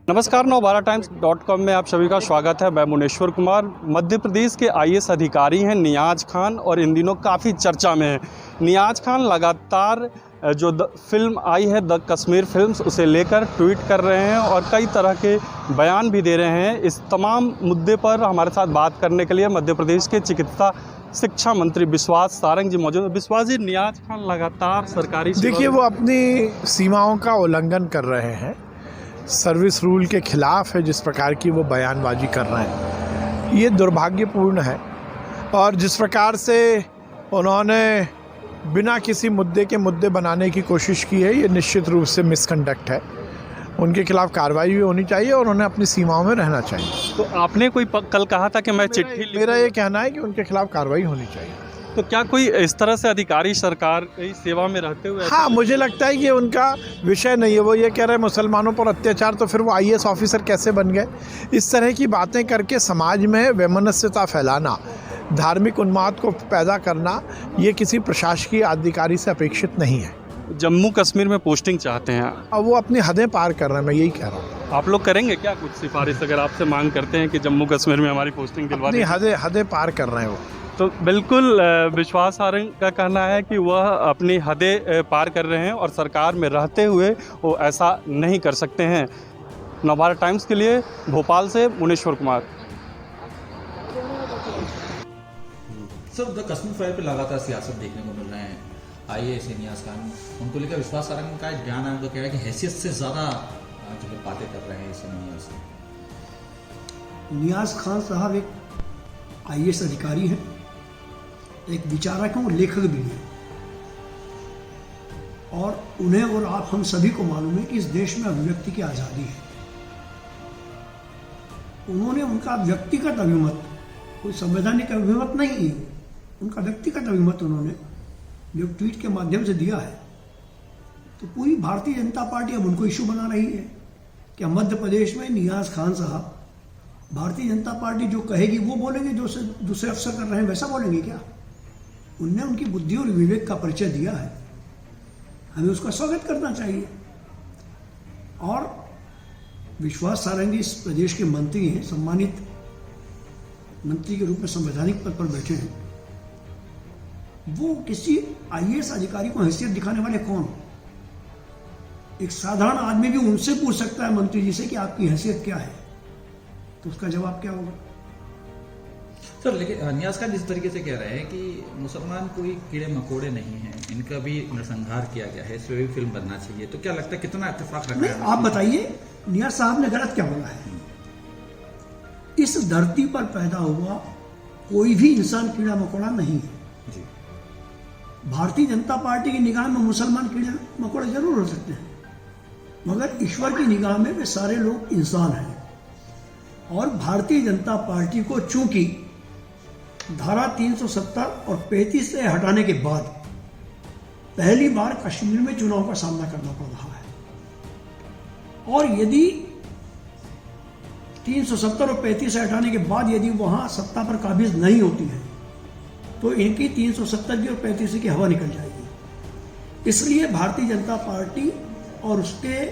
नमस्कार, नवभारतटाइम्स.com में आप सभी का स्वागत है। मैं मुनेश्वर कुमार। मध्य प्रदेश के आईएएस अधिकारी हैं नियाज खान और इन दिनों काफ़ी चर्चा में हैं। नियाज खान लगातार जो फिल्म आई है द कश्मीर फिल्म्स उसे लेकर ट्वीट कर रहे हैं और कई तरह के बयान भी दे रहे हैं। इस तमाम मुद्दे पर हमारे साथ बात करने के लिए मध्य प्रदेश के चिकित्सा शिक्षा मंत्री विश्वास सारंग जी मौजूद हैं। विश्वास जी, नियाज खान लगातार सरकारी देखिए, वो अपनी सीमाओं का उल्लंघन कर रहे हैं, सर्विस रूल के खिलाफ है जिस प्रकार की वो बयानबाजी कर रहे हैं। ये दुर्भाग्यपूर्ण है और जिस प्रकार से उन्होंने बिना किसी मुद्दे बनाने की कोशिश की है, ये निश्चित रूप से मिसकंडक्ट है। उनके खिलाफ कार्रवाई भी होनी चाहिए और उन्हें अपनी सीमाओं में रहना चाहिए। तो आपने कोई कल कहा था कि मैं चिट्ठी मेरा ये कहना है कि उनके खिलाफ कार्रवाई होनी चाहिए। तो क्या कोई इस तरह से अधिकारी सरकार की सेवा में रहते हुए हाँ, मुझे लगता है कि उनका विषय नहीं है। वो ये कह रहे हैं मुसलमानों पर अत्याचार, तो फिर वो आईएएस ऑफिसर कैसे बन गए? इस तरह की बातें करके समाज में वैमनस्यता फैलाना, धार्मिक उन्माद को पैदा करना, ये किसी प्रशासकीय अधिकारी से अपेक्षित नहीं है। जम्मू कश्मीर में पोस्टिंग चाहते हैं, अब वो अपनी हदें पार कर रहे हैं, मैं यही कह रहा हूँ। आप लोग करेंगे क्या कुछ सिफारिश अगर आपसे मांग करते हैं कि जम्मू कश्मीर में हमारी पोस्टिंग दिलवा दें? हदें पार कर रहे हैं वो। तो बिल्कुल विश्वास सारंग का कहना है कि वह अपनी हदें पार कर रहे हैं और सरकार में रहते हुए वो ऐसा नहीं कर सकते हैं। नवभारत टाइम्स के लिए भोपाल से Muneshwar Kumar. Sir, the Kashmir file पे लगातार सियासत देखने को मिल रहे हैं। आईएएस नियाज खान, उनको लेकर विश्वास सारंग का एक बयान है, उनको कह रहा है कि हैसियत से ज़्यादा जो है बातें कर रहे हैं इस नियाज से। नियाज खान साहब एक आईएएस अधिकारी हैं, एक विचारक हैं और लेखक भी हैं। और उन्हें और आप हम सभी को मालूम है कि इस देश में अभिव्यक्ति की आज़ादी है। उन्होंने उनका व्यक्तिगत अभिमत, कोई संवैधानिक अभिमत नहीं है, उनका व्यक्तिगत अभिमत उन्होंने जो ट्वीट के माध्यम से दिया है, तो पूरी भारतीय जनता पार्टी अब उनको इशू बना रही है। क्या मध्य प्रदेश में नियाज खान साहब भारतीय जनता पार्टी जो कहेगी वो बोलेंगे, जो दूसरे अफसर कर रहे हैं वैसा बोलेंगे क्या? उनने उनकी बुद्धि और विवेक का परिचय दिया है, हमें उसका स्वागत करना चाहिए। और विश्वास सारंग इस प्रदेश के मंत्री हैं, सम्मानित मंत्री के रूप में संवैधानिक पद पर बैठे हैं। वो किसी आईएएस अधिकारी को हैसियत दिखाने वाले कौन? एक साधारण आदमी भी उनसे पूछ सकता है मंत्री जी से कि आपकी हैसियत क्या है, तो उसका जवाब क्या होगा? सर, लेकिन नियाज खान जिस तरीके से कह रहे हैं कि मुसलमान कोई कीड़े मकोड़े नहीं हैं, इनका भी नरसंहार किया गया है, इस पर भी फिल्म बनना चाहिए, तो क्या लगता है कितना इत्तेफाक रखना है? आप बताइए, नियाज साहब ने गलत क्या बोला है? इस धरती पर पैदा हुआ कोई भी इंसान कीड़ा मकोड़ा नहीं है जी। भारतीय जनता पार्टी की निगाह में मुसलमान कीड़े मकोड़े जरूर हो सकते हैं, मगर ईश्वर की निगाह में वे सारे लोग इंसान हैं। और भारतीय जनता पार्टी को चूंकि धारा 370 और 35 से हटाने के बाद पहली बार कश्मीर में चुनाव का सामना करना पड़ रहा है, और यदि 370 और 35 से हटाने के बाद यदि वहां सत्ता पर काबिज नहीं होती है, तो इनकी 370 की और 35 की हवा निकल जाएगी। इसलिए भारतीय जनता पार्टी और उसके